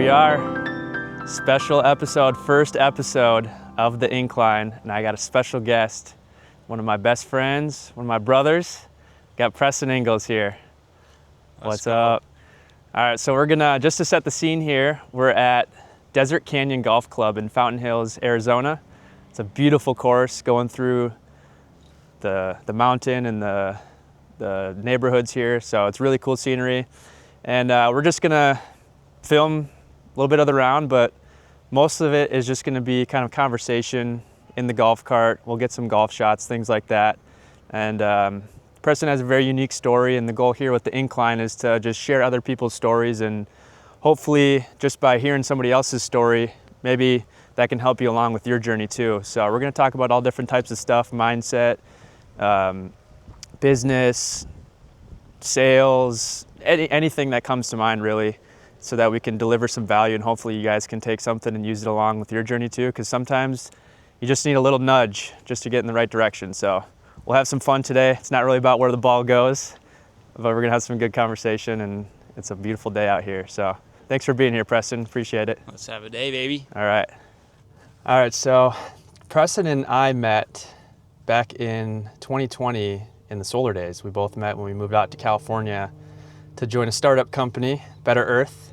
we are, special episode, first episode of the InKline, and I got a special guest, one of my best friends, one of my brothers. Got Preston here. What's up? All right, so we're gonna, just to set the scene here, we're at Desert Canyon Golf Club in Fountain Hills, Arizona. It's a beautiful course going through the mountain and the neighborhoods here, so it's really cool scenery. And we're just gonna film a little bit of the round, but most of it is just gonna be kind of conversation in the golf cart. We'll get some golf shots, things like that. And Preston has a very unique story, and the goal here with the InKline is to just share other people's stories, and hopefully just by hearing somebody else's story, maybe that can help you along with your journey too. So we're gonna talk about all different types of stuff, mindset, business, sales, anything that comes to mind really, so that we can deliver some value, and hopefully you guys can take something and use it along with your journey too, because sometimes you just need a little nudge just to get in the right direction. So we'll have some fun today. It's not really about where the ball goes, but we're gonna have some good conversation, and it's a beautiful day out here. So thanks for being here, Preston. Appreciate it. Let's have a day, baby. All right, so Preston and I met back in 2020 in the solar days. We both met when we moved out to California to join a startup company, Better Earth,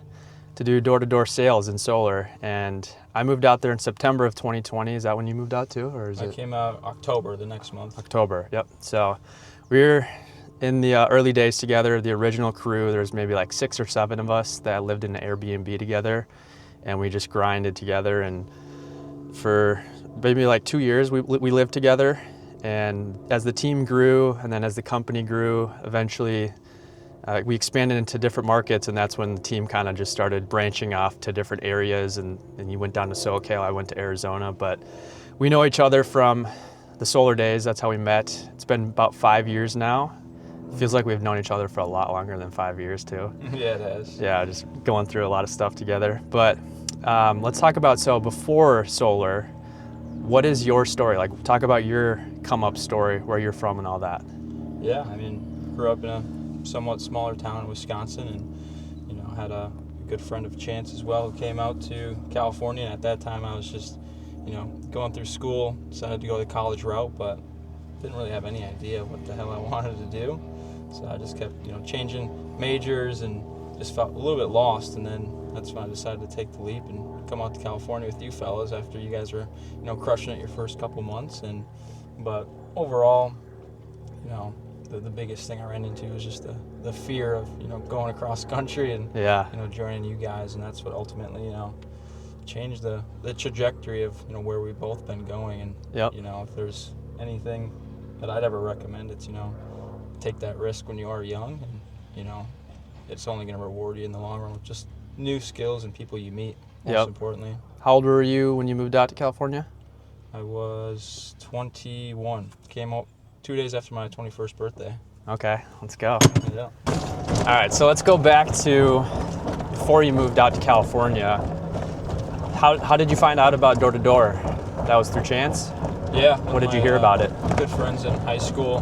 to do door-to-door sales in solar. And I moved out there in September of 2020. Is that when you moved out too, or is I came out October, the next month. October, yep. So we were in the early days together, the original crew. There was maybe like 6 or 7 of us that lived in an Airbnb together, and we just grinded together. And for maybe like 2 years, we lived together. And as the team grew, and then as the company grew, eventually we expanded into different markets, and that's when the team kind of just started branching off to different areas. And you went down to SoCal, I went to Arizona, but we know each other from the solar days. That's how we met. It's been about 5 years now. Feels like we've known each other for a lot longer than 5 years too. Yeah, it has. Yeah, just going through a lot of stuff together. But let's talk about, so before solar, what is your story? Like, talk about your come up story, where you're from and all that. Yeah, I mean, grew up in a somewhat smaller town in Wisconsin, and had a good friend of Chance as well who came out to California. And at that time I was just going through school, decided to go the college route, but didn't really have any idea what the hell I wanted to do. So I just kept changing majors and just felt a little bit lost. And then that's when I decided to take the leap and come out to California with you fellas after you guys were crushing it your first couple months. But overall, the biggest thing I ran into was just the fear of going across country and joining you guys, and that's what ultimately changed the trajectory of where we've both been going. And if there's anything that I'd ever recommend, it's take that risk when you are young, and it's only going to reward you in the long run with just new skills and people you meet, most importantly. How old were you when you moved out to California? I was 21. Came out 2 days after my 21st birthday. Okay, let's go. Yeah. All right, so let's go back to before you moved out to California. How did you find out about door to door? That was through Chance? Yeah. What did you hear about it? Good friends in high school.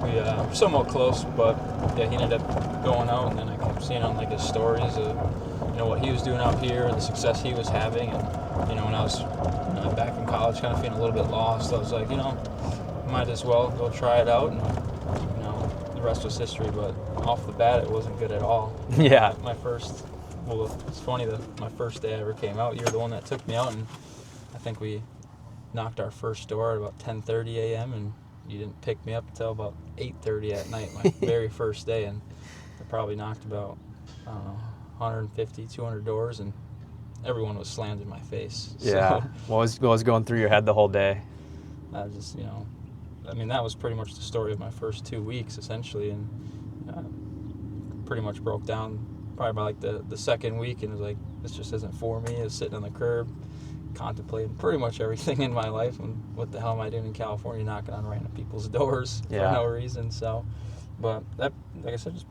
We were somewhat close, but yeah, he ended up going out, and then I kept seeing on like his stories of what he was doing out here, the success he was having, and when I was back in college, kind of feeling a little bit lost, I was like, might as well go try it out, and the rest was history. But off the bat, it wasn't good at all. Yeah. It's funny that my first day I ever came out, you were the one that took me out, and I think we knocked our first door at about 10:30 a.m. and you didn't pick me up until about 8:30 at night, my very first day, and I probably knocked about 150, 200 doors, and everyone was slammed in my face. Yeah. So, what was going through your head the whole day? I just, that was pretty much the story of my first 2 weeks, essentially, and pretty much broke down probably by like the second week, and was like, this just isn't for me. I was sitting on the curb, contemplating pretty much everything in my life, and what the hell am I doing in California, knocking on random people's doors for no reason. So, but that, like I said, just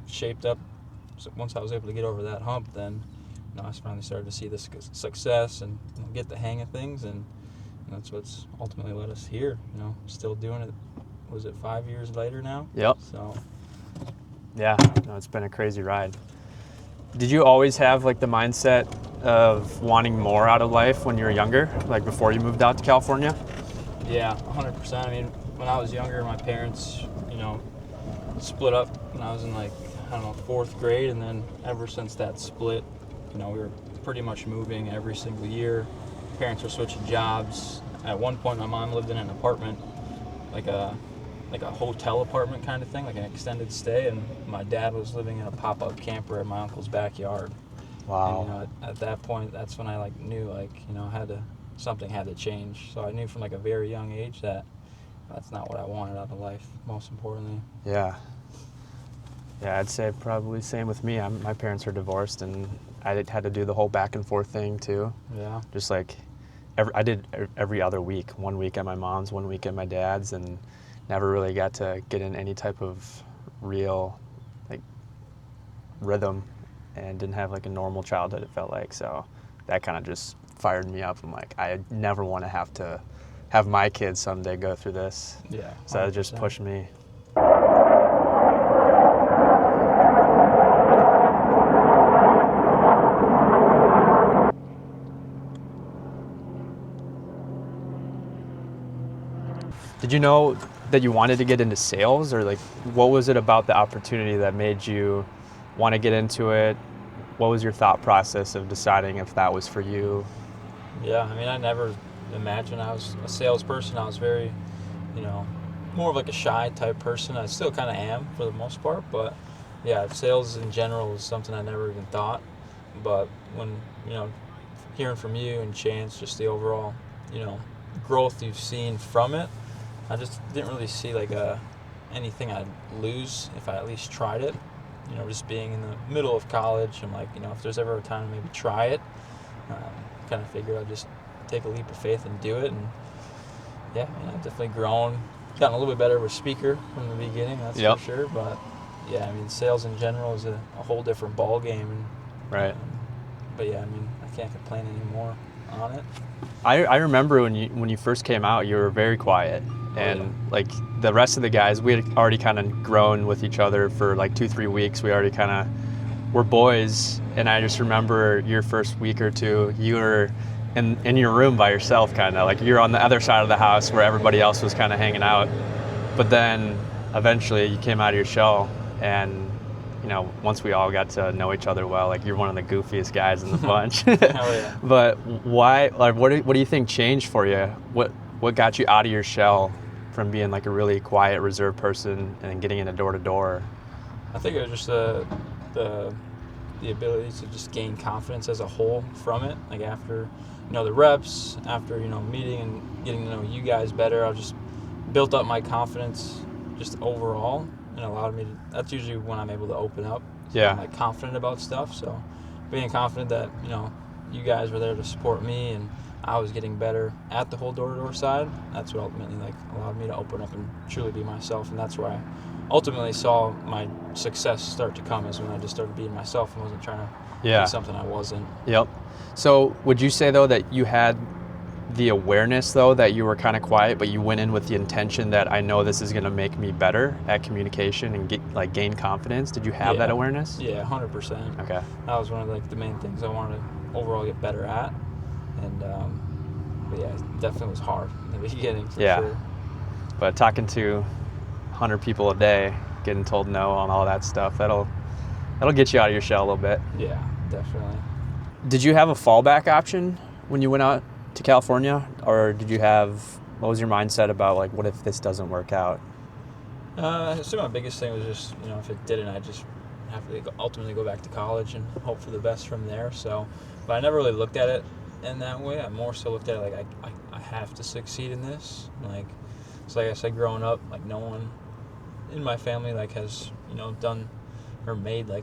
shaped up. So once I was able to get over that hump, then I finally started to see the success and get the hang of things, and that's what's ultimately led us here. Still doing it. Was it 5 years later now? Yep. So. Yeah, no, it's been a crazy ride. Did you always have like the mindset of wanting more out of life when you were younger, like before you moved out to California? Yeah, 100%. I mean, when I was younger, my parents, split up when I was in like, I don't know, 4th grade. And then ever since that split, we were pretty much moving every single year. Parents were switching jobs. At one point, my mom lived in an apartment, like a hotel apartment kind of thing, like an extended stay, and my dad was living in a pop-up camper in my uncle's backyard. Wow. And at that point, that's when I knew something had to change. So I knew from a very young age that that's not what I wanted out of life. Most importantly. Yeah. Yeah, I'd say probably same with me. My parents are divorced, and I had to do the whole back and forth thing too. Yeah. Just like I did every other week. 1 week at my mom's, 1 week at my dad's, and never really got to get in any type of real rhythm, and didn't have a normal childhood, it felt like. So that kind of just fired me up. I'm like, I never want to have my kids someday go through this. Yeah. 100%. So it just pushed me. Did you know that you wanted to get into sales, or what was it about the opportunity that made you want to get into it? What was your thought process of deciding if that was for you? Yeah, I mean, I never imagined I was a salesperson. I was very, more of a shy type person. I still kind of am for the most part, but yeah, sales in general is something I never even thought. But when, hearing from you and Chance, just the overall, growth you've seen from it, I just didn't really see anything I'd lose if I at least tried it. Just being in the middle of college, I'm like, if there's ever a time to maybe try it, kind of figured I'd just take a leap of faith and do it. And yeah, I've definitely grown, gotten a little bit better of a speaker from the beginning, that's Yep. for sure. But yeah, I mean, sales in general is a whole different ball game. Right. But yeah, I mean, I can't complain anymore on it. I remember when you first came out, you were very quiet. And the rest of the guys, we had already kind of grown with each other for 2-3 weeks. We already kind of were boys. And I just remember your first week or two, you were in your room by yourself, kind of you're on the other side of the house where everybody else was kind of hanging out. But then eventually you came out of your shell, and once we all got to know each other well, you're one of the goofiest guys in the bunch. Hell yeah. But why? What do you think changed for you? What got you out of your shell from being a really quiet, reserved person and getting into door to door? I think it was just the ability to just gain confidence as a whole from it. After the reps, after meeting and getting to know you guys better, I just built up my confidence just overall, and allowed me to. That's usually when I'm able to open up. So Yeah. I'm confident about stuff. So being confident that you guys were there to support me, and I was getting better at the whole door-to-door side. That's what ultimately allowed me to open up and truly be myself, and that's where I ultimately saw my success start to come, is when I just started being myself and wasn't trying to be something I wasn't. Yep. So would you say though that you had the awareness though that you were kind of quiet, but you went in with the intention that I know this is going to make me better at communication and gain confidence? Did you have that awareness? Yeah, 100%. Okay. That was one of the main things I wanted to overall get better at. And but yeah, it definitely was hard in the beginning, for sure. But talking to 100 people a day, getting told no on all that stuff, that'll get you out of your shell a little bit. Yeah, definitely. Did you have a fallback option when you went out to California, or what was your mindset about what if this doesn't work out? So my biggest thing was just, if it didn't, I just have to ultimately go back to college and hope for the best from there. So, but I never really looked at it in that way. I more so looked at it I have to succeed in this. So like I said, growing up, no one in my family has done or made a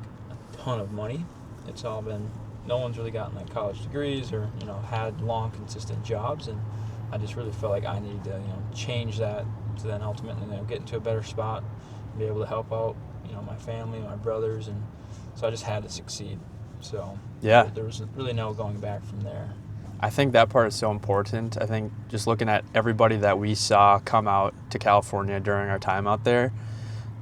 ton of money. It's all been, no one's really gotten college degrees or had long consistent jobs, and I just really felt like I needed to change that to then ultimately get into a better spot and be able to help out my family, my brothers, and so I just had to succeed. So yeah, there was really no going back from there. I think that part is so important. I think just looking at everybody that we saw come out to California during our time out there,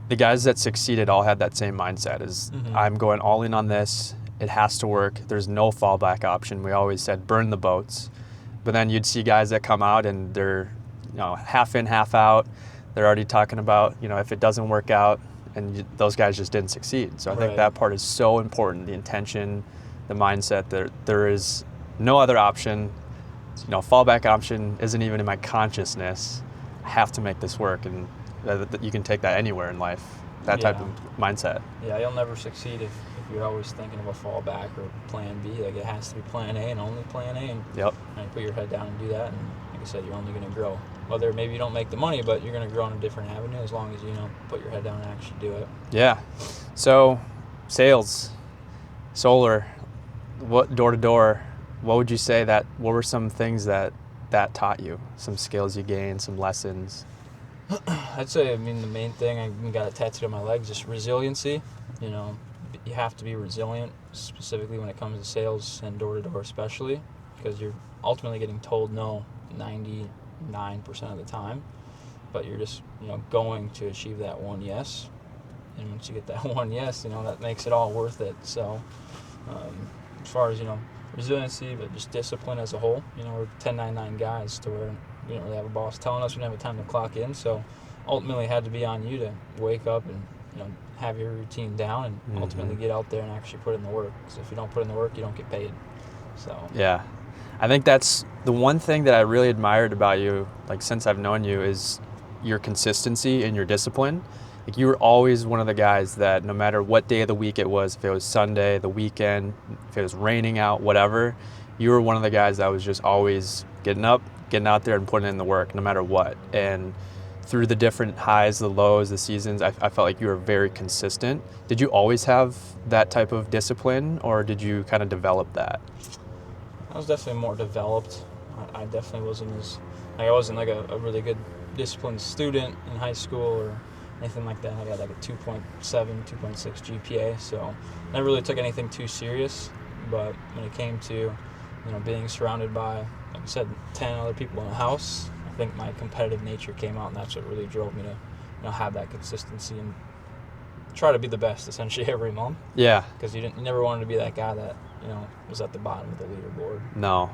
the guys that succeeded all had that same mindset, is I'm going all in on this, it has to work. There's no fallback option. We always said burn the boats. But then you'd see guys that come out and they're, half in, half out. They're already talking about, if it doesn't work out, and those guys just didn't succeed. So I think that part is so important, the intention, the mindset. There is no other option. Fallback option isn't even in my consciousness. I have to make this work, and you can take that anywhere in life, that type of mindset. Yeah, you'll never succeed if you're always thinking of a fallback or plan B. Like, it has to be plan A and only plan A, and you put your head down and do that, and like I said, you're only going to grow. Whether maybe you don't make the money, but you're going to grow on a different avenue as long as you put your head down and actually do it. Yeah. So, sales, solar, what door to door, what would you say what were some things that taught you? Some skills you gained, some lessons? I'd say, the main thing, I got it tattooed on my leg, just resiliency. You have to be resilient, specifically when it comes to sales and door to door especially, because you're ultimately getting told no 99% of the time, but you're just going to achieve that one yes, and once you get that one yes, that makes it all worth it. So as far as resiliency, but just discipline as a whole, we're 1099 guys to where we don't really have a boss telling us we don't have a time to clock in, so ultimately it had to be on you to wake up and have your routine down and ultimately get out there and actually put in the work, because if you don't put in the work, you don't get paid. So yeah, I think that's the one thing that I really admired about you, like, since I've known you, is your consistency and your discipline. Like, you were always one of the guys that no matter what day of the week it was, if it was Sunday, the weekend, if it was raining out, whatever, you were one of the guys that was just always getting up, getting out there and putting in the work no matter what. And through the different highs, the lows, the seasons, I felt like you were very consistent. Did you always have that type of discipline, or did you kind of develop that? I was definitely more developed. I definitely wasn't I wasn't like a really good disciplined student in high school or anything like that. I got like a 2.7, 2.6 GPA, so I never really took anything too serious. But when it came to, being surrounded by, like I said, 10 other people in a house, I think my competitive nature came out, and that's what really drove me to, have that consistency and try to be the best essentially every month. Yeah. Because you never wanted to be that guy that, was at the bottom of the leaderboard. No.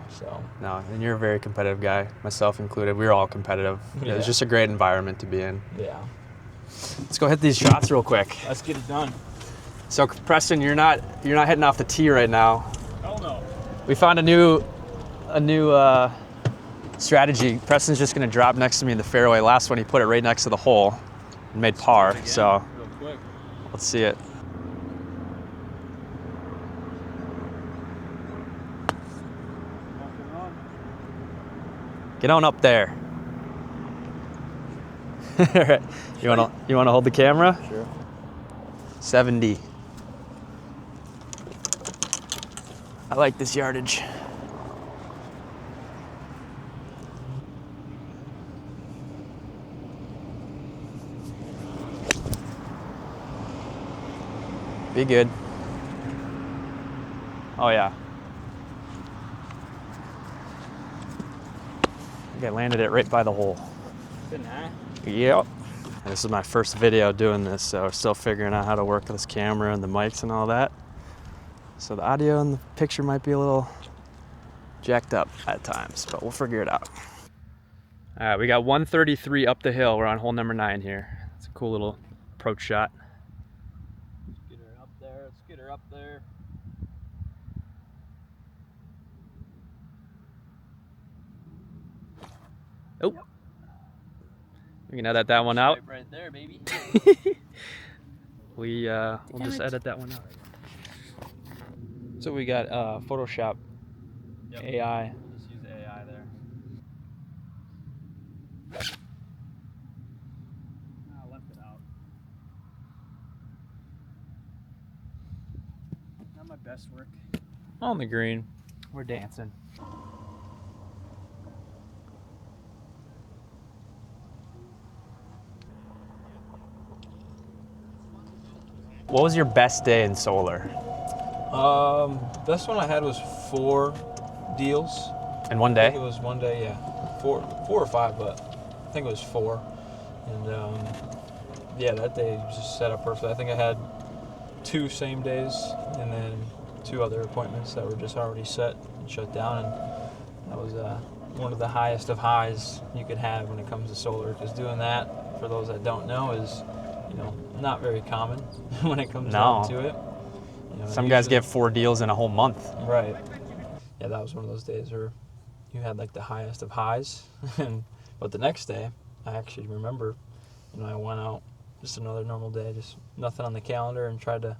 No, and you're a very competitive guy, myself included. We were all competitive. Yeah. It was just a great environment to be in. Yeah. Let's go hit these shots real quick. Let's get it done. So, Preston, you're not hitting off the tee right now. Hell no. We found a new strategy. Preston's just going to drop next to me in the fairway. Last one, he put it right next to the hole and made par. So, real quick. Let's see it. Get on up there. You wanna hold the camera? Sure. 70. I like this yardage. Be good. Oh yeah. I think I landed it right by the hole. Didn't I? Yep. And this is my first video doing this, so we're still figuring out how to work this camera and the mics and all that. So the audio and the picture might be a little jacked up at times, but we'll figure it out. All right, we got 133 up the hill. We're on hole number 9 here. It's a cool little approach shot. Let's get her up there. Let's get her up there. Oh. We can edit that one out. Right there, baby. We'll just edit that one out. So we got Photoshop AI. Just use AI there. I left it out. Not my best work. On the green. We're dancing. What was your best day in solar? Best one I had was 4 deals. In one I day? think it was one day, yeah. 4 or 5, but I think it was 4. And yeah, that day was just set up perfectly. I think I had 2 same days and then 2 other appointments that were just already set and shut down, and that was one of the highest of highs you could have when it comes to solar, because doing that, for those that don't know, is not very common when it comes down to it. Some guys get 4 deals in a whole month. Right. Yeah, that was one of those days where you had like the highest of highs, but the next day, I actually remember, I went out, just another normal day, just nothing on the calendar, and tried to,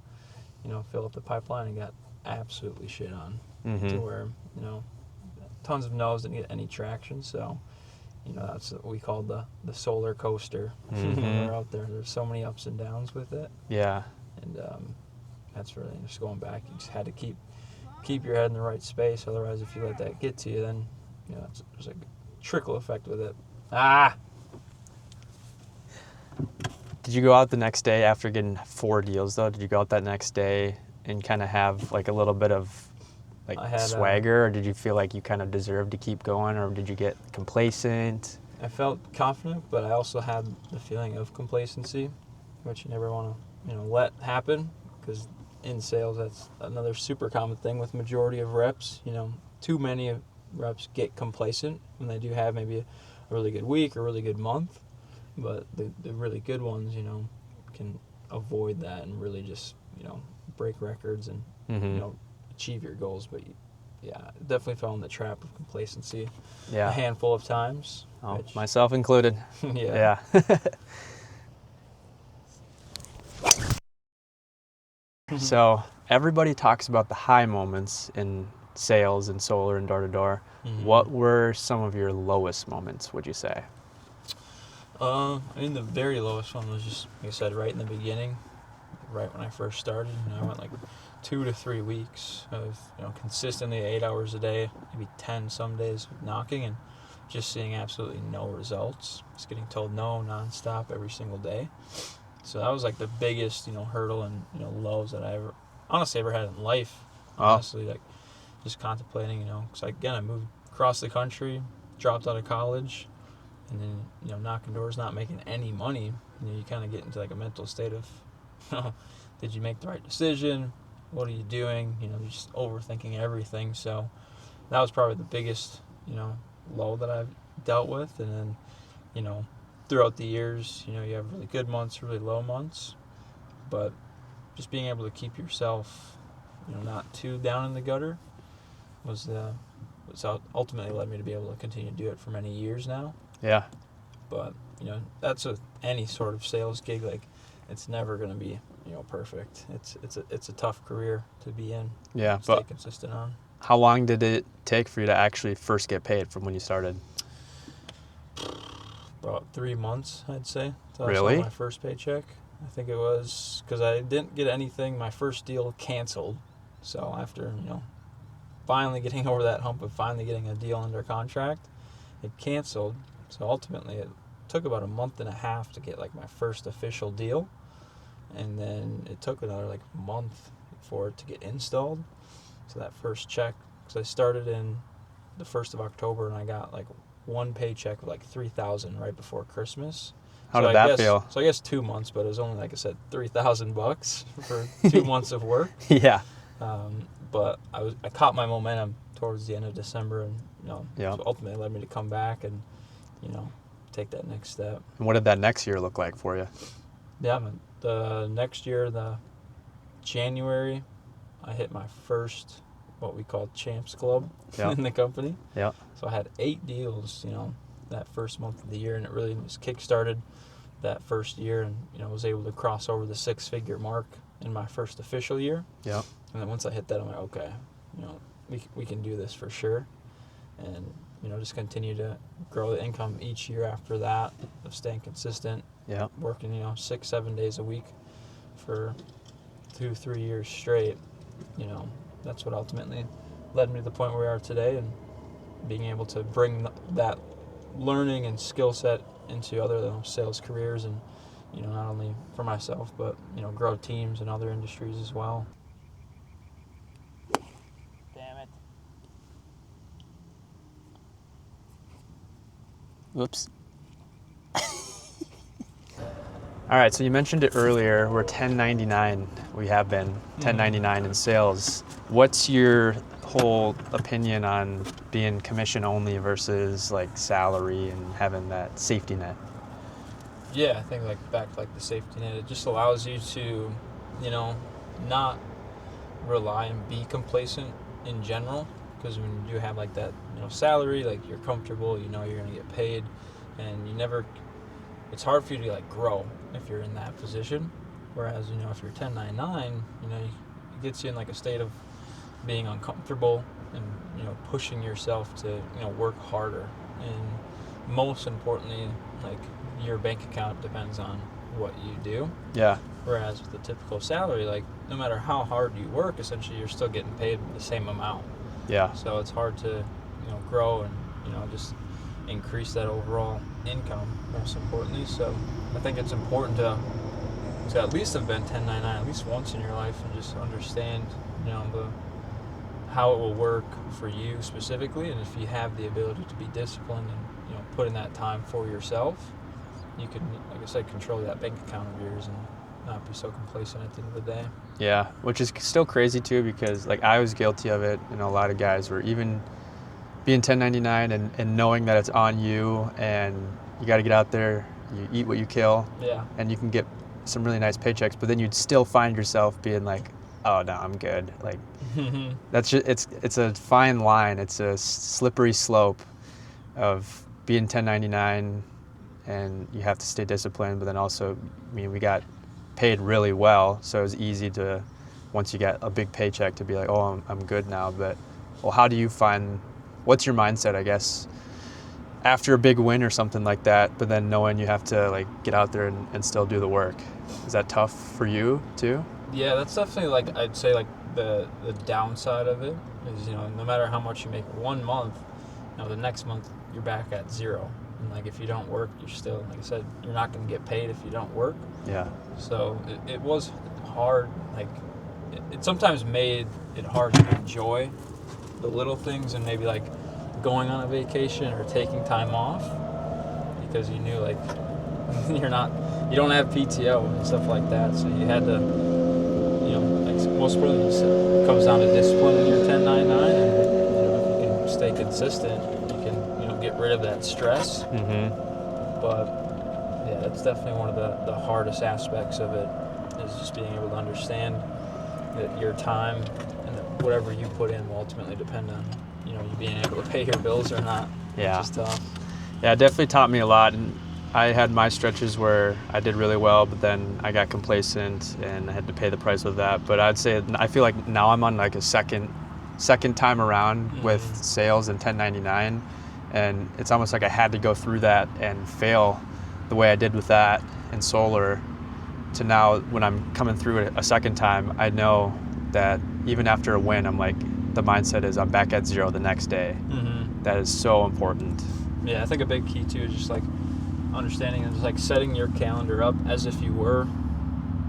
fill up the pipeline, and got absolutely shit on, to where, tons of no's, didn't get any traction. So, that's what we call the solar coaster. When we're out there, there's so many ups and downs with it. Yeah. And that's really just going back. You just had to keep your head in the right space. Otherwise, if you let that get to you, then there's like a trickle effect with it. Did you go out the next day after getting 4 deals, though? Did you go out that next day and kind of have like a little bit of like swagger, or did you feel like you kind of deserved to keep going, or did you get complacent? I felt confident, but I also had the feeling of complacency, which you never want to let happen, because in sales, that's another super common thing with majority of reps. Too many reps get complacent when they do have maybe a really good week or really good month, but the really good ones, can avoid that and really just, break records and, achieve your goals. But yeah, definitely fell in the trap of complacency a handful of times. Myself included. Yeah. So everybody talks about the high moments in sales and solar and door-to-door. What were some of your lowest moments, would you say? The very lowest one was just, like I said, right in the beginning, right when I first started. I went like 2 to 3 weeks of consistently 8 hours a day, maybe 10 some days, knocking, and just seeing absolutely no results. Just getting told no nonstop every single day. So that was like the biggest hurdle and lows that I ever had in life. Honestly, like just contemplating, because again, I moved across the country, dropped out of college, and then knocking doors, not making any money. You kind of get into like a mental state of did you make the right decision? What are you doing? Just overthinking everything. So that was probably the biggest low that I've dealt with. And then throughout the years, you have really good months, really low months, but just being able to keep yourself not too down in the gutter was ultimately led me to be able to continue to do it for many years now. Yeah. But that's with any sort of sales gig. Like, it's never going to be perfect. It's a tough career to be in. Yeah, stay consistent on. How long did it take for you to actually first get paid from when you started? About 3 months, I'd say. Really? I saw my first paycheck. I think it was because I didn't get anything. My first deal canceled. So after finally getting over that hump of finally getting a deal under contract, it canceled. So ultimately, it took about a month and a half to get like my first official deal, and then it took another like month for it to get installed. So that first check, because I started in the 1st of October, and I got like one paycheck of like $3,000 right before Christmas. How did that feel? So I guess 2 months, but it was only, like I said, $3,000 for 2 months of work. Yeah. But I caught my momentum towards the end of December, and so ultimately led me to come back and take that next step. And what did that next year look like for you? Yeah, the next year, the January, I hit my first what we call Champs Club in the company. Yeah. So I had 8 deals, that first month of the year, and it really just kick-started that first year, and was able to cross over the 6-figure mark in my first official year. Yeah. And then once I hit that, I'm like, okay, we can do this for sure, and just continue to grow the income each year after that, of staying consistent. Yeah. Working 6-7 days a week for 2-3 years straight. That's what ultimately led me to the point where we are today, and being able to bring that learning and skill set into other sales careers, and not only for myself, but grow teams in other industries as well. Damn it. Whoops. All right, so you mentioned it earlier, we're 1099, we have been 1099 in sales. What's your whole opinion on being commission only versus like salary and having that safety net? Yeah, I think back to the safety net, it just allows you to, not rely and be complacent in general, because when you do have that, salary, you're comfortable, you're going to get paid, and it's hard for you to grow if you're in that position. Whereas, if you're 1099, it gets you in a state of being uncomfortable and, pushing yourself to, work harder. And most importantly, your bank account depends on what you do. Yeah. Whereas with the typical salary, no matter how hard you work, essentially you're still getting paid the same amount. Yeah. So it's hard to, grow and, just increase that overall income, most importantly. So I think it's important to at least have been 1099 at least once in your life and just understand, how it will work for you specifically. And if you have the ability to be disciplined and, put in that time for yourself, you can, like I said, control that bank account of yours and not be so complacent at the end of the day. Yeah, which is still crazy too, because I was guilty of it, and a lot of guys were even being 1099 and knowing that it's on you and you got to get out there, you eat what you kill, Yeah. and you can get some really nice paychecks, but then you'd still find yourself being oh no, I'm good. That's just, it's a fine line. It's a slippery slope of being 1099, and you have to stay disciplined, but then also, we got paid really well, so it was easy to, once you get a big paycheck, to be oh, I'm good now. But how do you what's your mindset, I guess, after a big win or something like that, but then knowing you have to get out there and still do the work? Is that tough for you too? Yeah, that's definitely I'd say the downside of it is, no matter how much you make 1 month, the next month you're back at zero. And if you don't work, you're still, like I said, you're not going to get paid if you don't work. Yeah. So it was hard. It sometimes made it hard to enjoy the little things and maybe going on a vacation or taking time off, because you knew you don't have PTO and stuff like that. So you had to, most importantly, it comes down to discipline in your 1099, and if you can stay consistent, you can get rid of that stress. Mm-hmm. But yeah, that's definitely one of the hardest aspects of it, is just being able to understand that your time and that whatever you put in will ultimately depend on you being able to pay your bills or not. Yeah. Which is tough. Yeah, it definitely taught me a lot, and I had my stretches where I did really well, but then I got complacent and I had to pay the price with that. But I'd say I feel like now I'm on a second time around with sales and 1099, and it's almost I had to go through that and fail the way I did with that in solar, to now when I'm coming through it a second time, I know that even after a win, I'm the mindset is I'm back at zero the next day. Mm-hmm. That is so important. Yeah, I think a big key too is just understanding and just setting your calendar up as if you were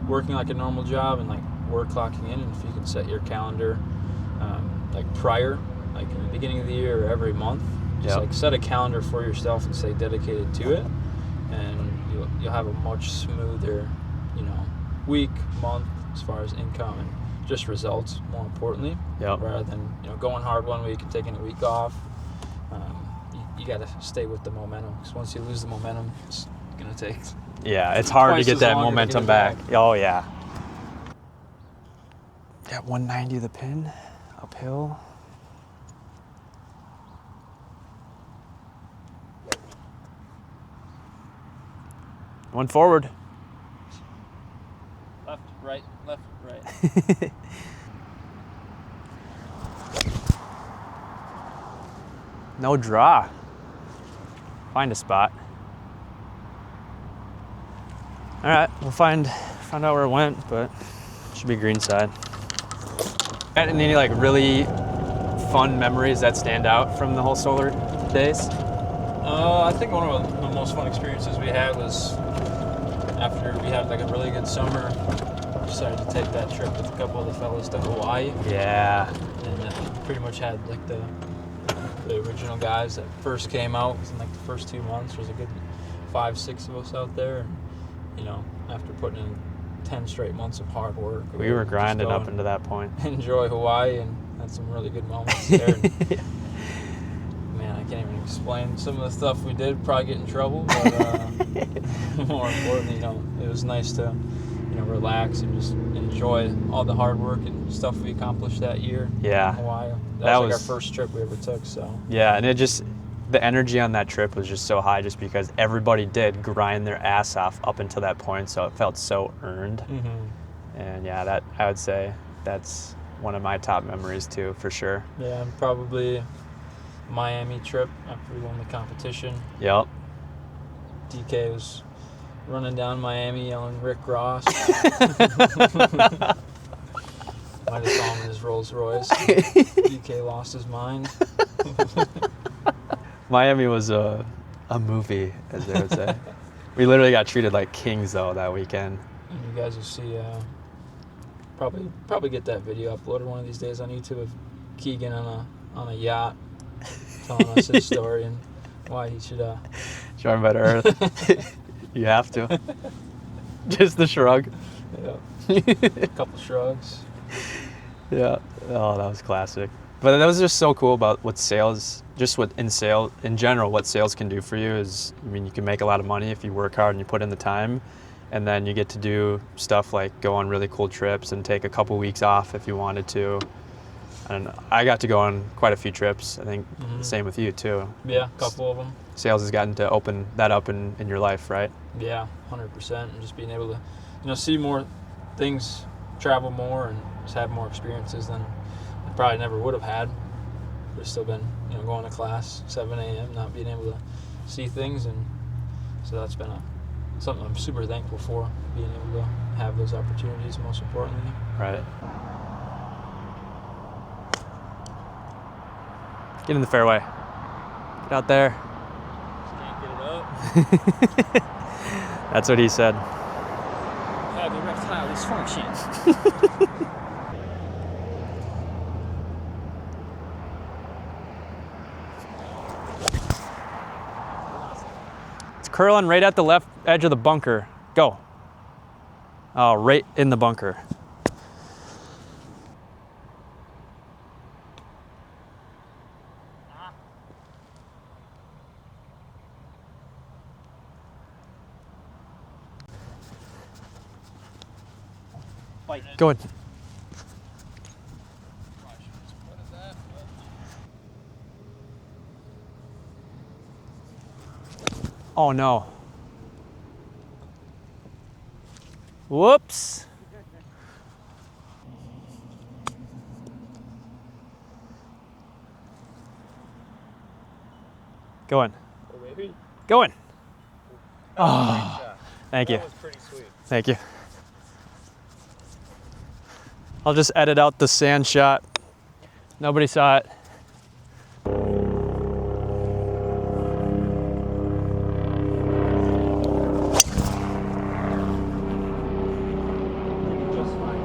working a normal job, and we're clocking in. And if you can set your calendar prior, in the beginning of the year or every month, just set a calendar for yourself and stay dedicated to it, and you'll have a much smoother week, month, as far as income and just results, more importantly. Rather than going hard one week and taking a week off. You got to stay with the momentum, because once you lose the momentum, it's going to take. Yeah, it's hard to get that momentum back. Oh, yeah. Got 190 the pin, uphill. One forward. Left, right. No draw. Find a spot. All right, we'll find out where it went, but it should be green side. Got any really fun memories that stand out from the whole solar days? I think one of the most fun experiences we had was after we had a really good summer. We decided to take that trip with a couple of the fellas to Hawaii. Yeah. And pretty much had the original guys that first came out in the first 2 months. There was a good 5-6 of us out there, and after putting in 10 straight months of hard work. We were grinding just up into that point. Enjoy Hawaii and had some really good moments there. Man, I can't even explain some of the stuff we did. Probably get in trouble, but more importantly, it was nice to, relax and just enjoy all the hard work and stuff we accomplished that year. Yeah. In Hawaii. That was like our first trip we ever took. So. Yeah, and the energy on that trip was just so high, just because everybody did grind their ass off up until that point, so it felt so earned. Mm-hmm. And yeah, that I would say that's one of my top memories too, for sure. Yeah, and probably Miami trip after we won the competition. Yep. DK was running down Miami yelling Rick Ross. Might have saw him in his Rolls Royce. DK lost his mind. Miami was a movie, as they would say. We literally got treated like kings though that weekend. And you guys will see, probably get that video uploaded one of these days on YouTube of Keegan on a yacht telling us his story and why he should join Better Earth. You have to. Just the shrug. Yeah. A couple shrugs. Yeah. Oh, that was classic. But that was just so cool about what sales, in general, what sales can do for you is, you can make a lot of money if you work hard and you put in the time, and then you get to do stuff like go on really cool trips and take a couple weeks off if you wanted to. And I got to go on quite a few trips. I think the same with you too. Yeah, a couple of them. Sales has gotten to open that up in your life, right? Yeah, 100%. And just being able to, see more things, travel more, and just have more experiences than I probably never would have had. But still been, going to class 7 a.m., not being able to see things. And so that's been something I'm super thankful for, being able to have those opportunities, most importantly. Right. Get in the fairway. Get out there. Just can't get it up. That's what he said. Have erectile dysfunction. It's curling right at the left edge of the bunker. Go. Oh, right in the bunker. Go in. Oh no. Whoops. Go in. Go in. Oh, thank you. That was pretty sweet. Thank you. I'll just edit out the sand shot. Nobody saw it. Just fine.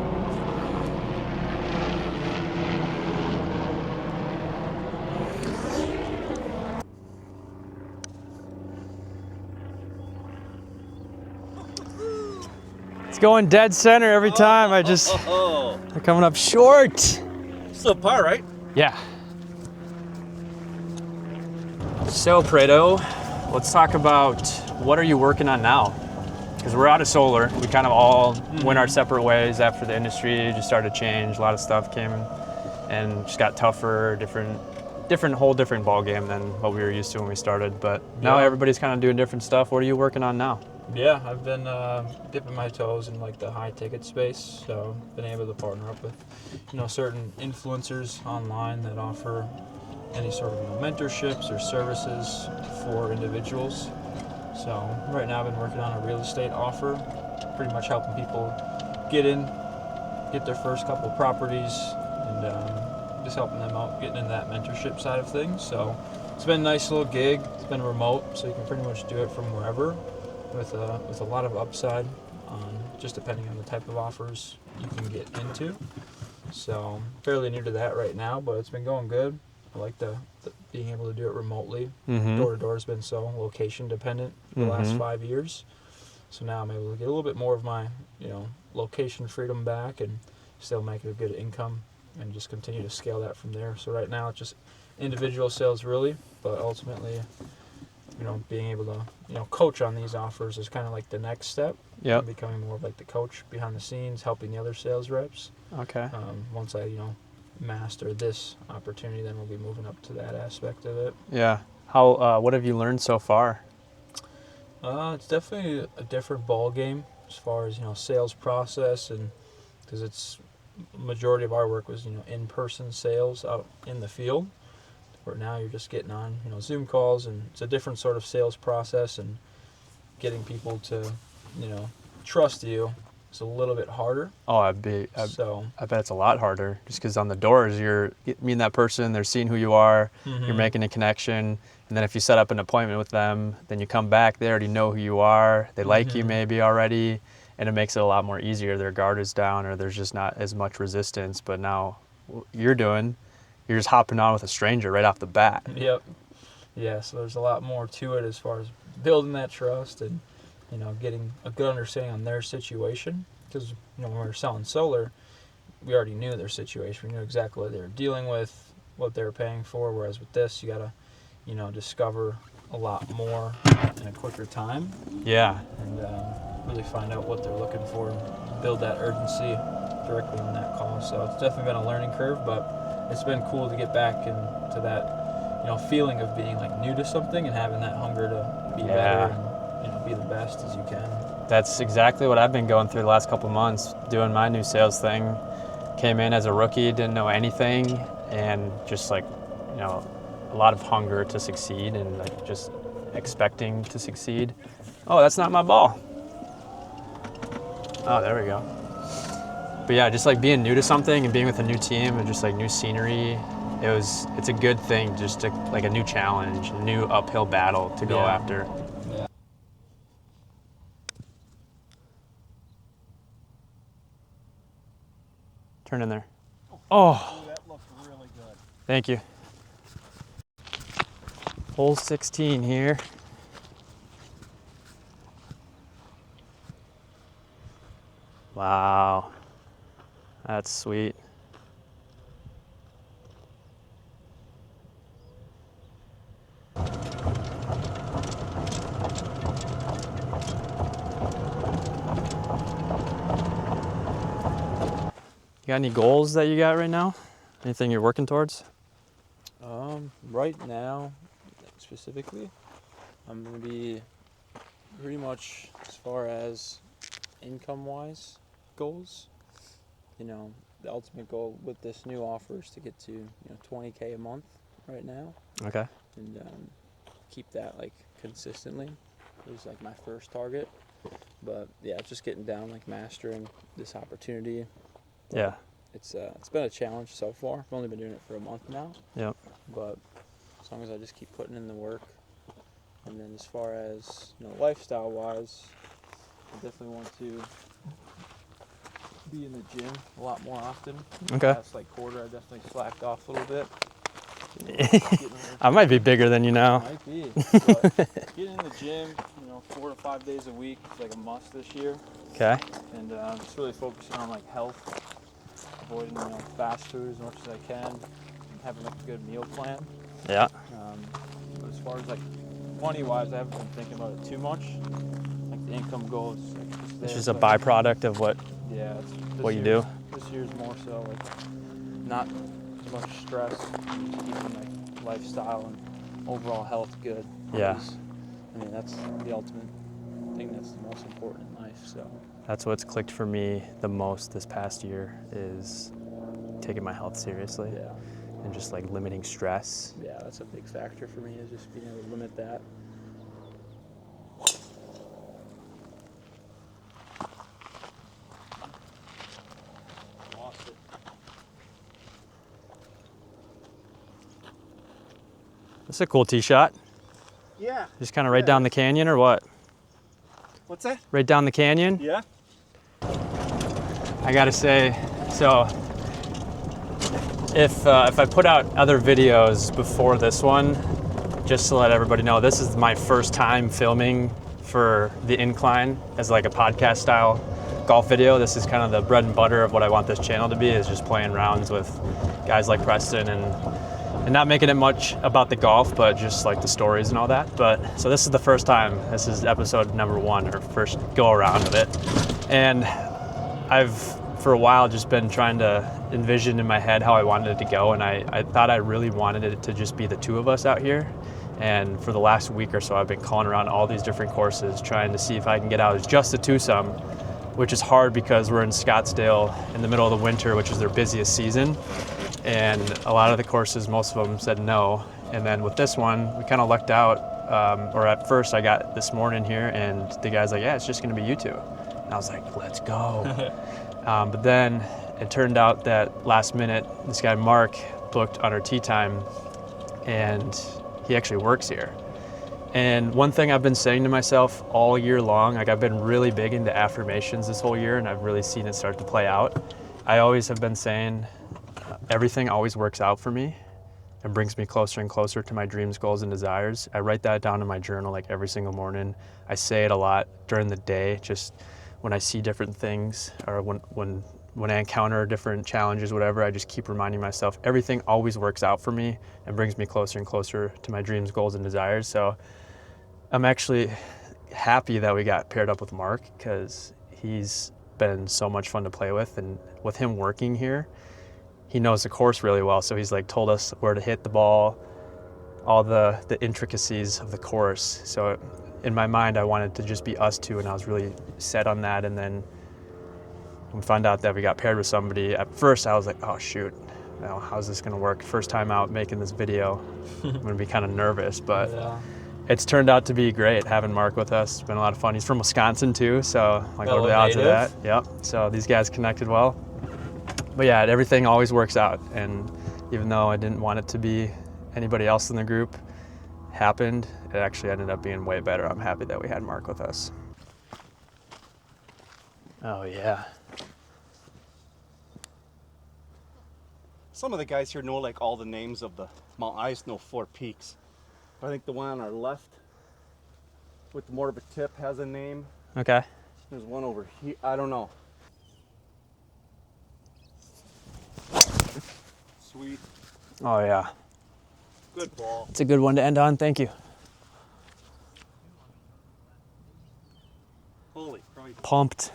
It's going dead center every time. They're coming up short. Still par, right? Yeah. So, Prado, let's talk about what are you working on now? Because we're out of solar. We kind of all went our separate ways after the industry just started to change. A lot of stuff came and just got tougher, whole different ball game than what we were used to when we started. But now everybody's kind of doing different stuff. What are you working on now? Yeah, I've been dipping my toes in like the high ticket space, so been able to partner up with, certain influencers online that offer any sort of mentorships or services for individuals. So right now I've been working on a real estate offer, pretty much helping people get their first couple of properties, and just helping them out getting in that mentorship side of things. So it's been a nice little gig. It's been remote, so you can pretty much do it from wherever, with a lot of upside, just depending on the type of offers you can get into. So fairly new to that right now, but it's been going good. I like the being able to do it remotely. Door to door has been so location dependent for the last 5 years. So now I'm able to get a little bit more of my, location freedom back and still make a good income and just continue to scale that from there. So right now it's just individual sales really, but ultimately, being able to, coach on these offers is kind of like the next step. Yep. Becoming more of like the coach behind the scenes, helping the other sales reps. Okay. Once I, master this opportunity, then we'll be moving up to that aspect of it. Yeah. How? What have you learned so far? It's definitely a different ball game as far as sales process, and because it's majority of our work was in-person sales out in the field. Where now you're just getting on Zoom calls, and it's a different sort of sales process, and getting people to trust you is a little bit harder. Oh, I bet it's a lot harder just because on the doors you're meeting that person, they're seeing who you are, you're making a connection, and then if you set up an appointment with them, then you come back, they already know who you are, they like you maybe already, and it makes it a lot more easier. Their guard is down, or there's just not as much resistance. But now you're just hopping on with a stranger right off the bat. Yep. Yeah, so there's a lot more to it as far as building that trust and getting a good understanding on their situation. Because when we were selling solar, we already knew their situation. We knew exactly what they were dealing with, what they were paying for. Whereas with this, you gotta discover a lot more in a quicker time. Yeah. And really find out what they're looking for and build that urgency directly in that call. So it's definitely been a learning curve, but it's been cool to get back into that feeling of being like new to something and having that hunger to be better and be the best as you can. That's exactly what I've been going through the last couple months, doing my new sales thing. Came in as a rookie, didn't know anything, and just like a lot of hunger to succeed and like just expecting to succeed. Oh, that's not my ball. Oh, there we go. But yeah, just like being new to something and being with a new team and just like new scenery, it's a good thing, just to like a new challenge, a new uphill battle to go after. Yeah. Turn in there. Oh, that looked really good. Thank you. Hole 16 here. Wow, that's sweet. You got any goals that you got right now? Anything you're working towards? Right now, specifically, I'm going to be pretty much as far as income-wise goals. The ultimate goal with this new offer is to get to $20K a month right now. Okay. And keep that like consistently is like my first target. But yeah, just getting down, like mastering this opportunity. But yeah. It's been a challenge so far. I've only been doing it for a month now. Yep. But as long as I just keep putting in the work, and then as far as lifestyle wise, I definitely want to be in the gym a lot more often. Okay. Last quarter, I definitely slacked off a little bit. I might be bigger than you now. Might be. But getting in the gym, 4 to 5 days a week is like a must this year. Okay. And just really focusing on health, avoiding fast food as much as I can, and having a good meal plan. Yeah. But as far as money wise, I haven't been thinking about it too much. The income goal is It's just a byproduct of what you do. This year's more so not as much stress, and just keeping lifestyle and overall health good. Yeah. That's the ultimate thing that's the most important in life. So that's what's clicked for me the most this past year is taking my health seriously. Yeah. And just limiting stress. Yeah, that's a big factor for me, is just being able to limit that. That's a cool tee shot. Yeah. Just kind of right down the canyon, or what? What's that? Right down the canyon? Yeah. I gotta say, so if I put out other videos before this one, just to let everybody know, this is my first time filming for the InKline as like a podcast style golf video. This is kind of the bread and butter of what I want this channel to be, is just playing rounds with guys like Preston and not making it much about the golf, but just like the stories and all that. But so this is the first time, this is episode number 1, or first go around of it. And I've for a while just been trying to envision in my head how I wanted it to go, and I thought I really wanted it to just be the two of us out here. And for the last week or so, I've been calling around all these different courses, trying to see if I can get out as just the twosome, which is hard because we're in Scottsdale in the middle of the winter, which is their busiest season. And a lot of the courses, most of them said no. And then with this one, we kind of lucked out, or at first I got this morning here and the guy's like, yeah, it's just gonna be you two. And I was like, let's go. But then it turned out that last minute, this guy Mark booked on our tee time, and he actually works here. And one thing I've been saying to myself all year long, like I've been really big into affirmations this whole year, and I've really seen it start to play out. I always have been saying, everything always works out for me and brings me closer and closer to my dreams, goals, and desires. I write that down in my journal like every single morning. I say it a lot during the day, just when I see different things, or when I encounter different challenges, whatever, I just keep reminding myself, everything always works out for me and brings me closer and closer to my dreams, goals, and desires. So I'm actually happy that we got paired up with Mark, because he's been so much fun to play with. And with him working here, he knows the course really well. So he's like told us where to hit the ball, all the intricacies of the course. So in my mind, I wanted to just be us two, and I was really set on that. And then we found out that we got paired with somebody. At first, I was like, oh shoot, how's this gonna work? First time out making this video, I'm gonna be kind of nervous, but Yeah. it's turned out to be great having Mark with us. It's been a lot of fun. He's from Wisconsin too, so like what are the odds of that? Yep. So these guys connected well. But yeah, everything always works out. And even though I didn't want it to be anybody else in the group, happened, it actually ended up being way better. I'm happy that we had Mark with us. Oh yeah. Some of the guys here know like all the names of the mountain. I just know 4 peaks. I think the one on our left with more of a tip has a name. Okay. There's one over here. I don't know. Sweet. Oh yeah. Good ball. It's a good one to end on. Thank you. Holy Christ. Pumped.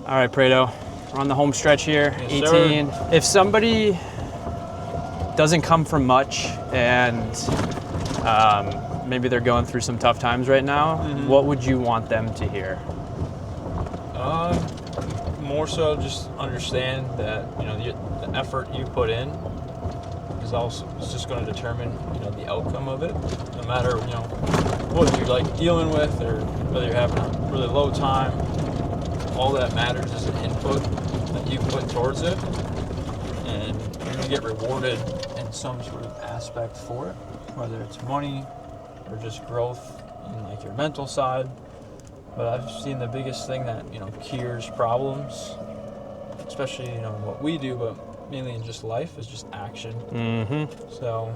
All right, Prado. We're on the home stretch here, Yes, 18. sir. If somebody doesn't come from much and maybe they're going through some tough times right now, what would you want them to hear? More so just understand that, the effort you put in is just going to determine, the outcome of it. No matter, what you're like dealing with, or whether you're having a really low time, all that matters is an input that you put towards it, and you're going to get rewarded in some sort of aspect for it, whether it's money or just growth in like your mental side. But I've seen the biggest thing that, cures problems, especially, what we do, but mainly in just life, is just action. Mm-hmm. So,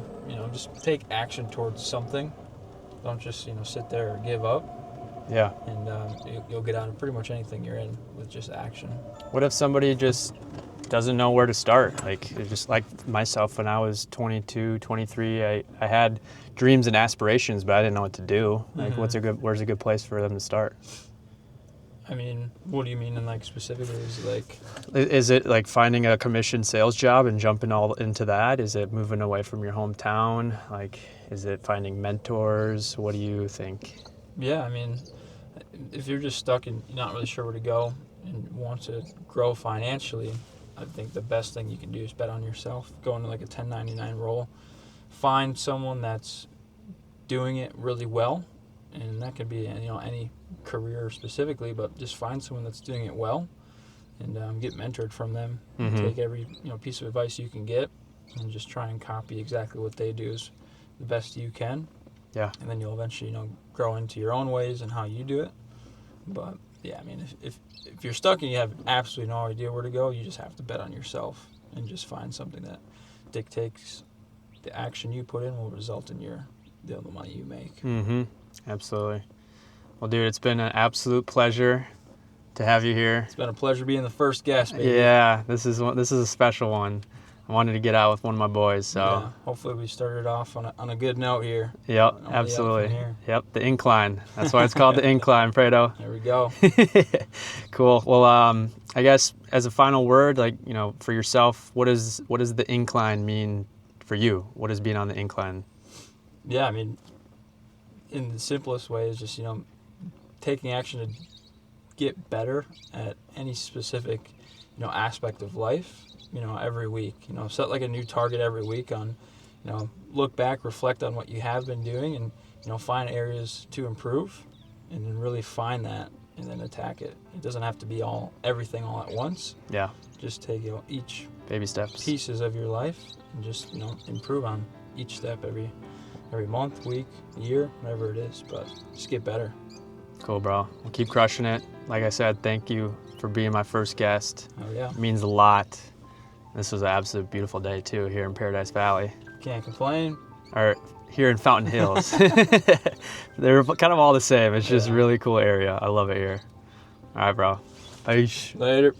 just take action towards something. Don't just, sit there or give up. Yeah. And you'll get out of pretty much anything you're in with just action. What if somebody just doesn't know where to start? Like, it's just like myself, when I was 22, 23, I had dreams and aspirations, but I didn't know what to do. Like, where's a good place for them to start? I mean, what do you mean in like specifically? Is it like finding a commission sales job and jumping all into that? Is it moving away from your hometown? Like, is it finding mentors? What do you think? Yeah, I mean, if you're just stuck and you're not really sure where to go and want to grow financially, I think the best thing you can do is bet on yourself. Go into like a 1099 role. Find someone that's doing it really well, and that could be any career specifically, but just find someone that's doing it well and get mentored from them. Mm-hmm. Take every piece of advice you can get and just try and copy exactly what they do as the best you can. Yeah. And then you'll eventually grow into your own ways and how you do it. But yeah, I mean, if you're stuck and you have absolutely no idea where to go, you just have to bet on yourself and just find something that dictates the action you put in will result in the money you make. Mm-hmm. Absolutely. Well, dude, it's been an absolute pleasure to have you here. It's been a pleasure being the first guest, baby. Yeah, this is a special one. I wanted to get out with one of my boys, so. Yeah, hopefully we started off on a good note here. Yep, Only up absolutely. from here. Yep, the InKline. That's why it's called the InKline, Fredo. There we go. Cool. Well, I guess as a final word, like, you know, for yourself, what does the InKline mean for you? What does being on the InKline? Yeah, I mean, in the simplest way is just, you know, taking action to get better at any specific, you know, aspect of life, you know, every week. You know, set like a new target every week on, you know, look back, reflect on what you have been doing, and, you know, find areas to improve, and then really find that and then attack it. It doesn't have to be everything all at once. Yeah. Just take, you know, each Baby steps. pieces of your life and just, you know, improve on each step every month, week, year, whatever it is, but just get better. Cool, bro. Well, keep crushing it. Like I said, thank you for being my first guest. Oh yeah, It means a lot. This was an absolute beautiful day too here in Paradise Valley, can't complain. or here in Fountain Hills. They're kind of all the same. It's just a Yeah. really cool area. I love it here. All right, bro. Peace. Later.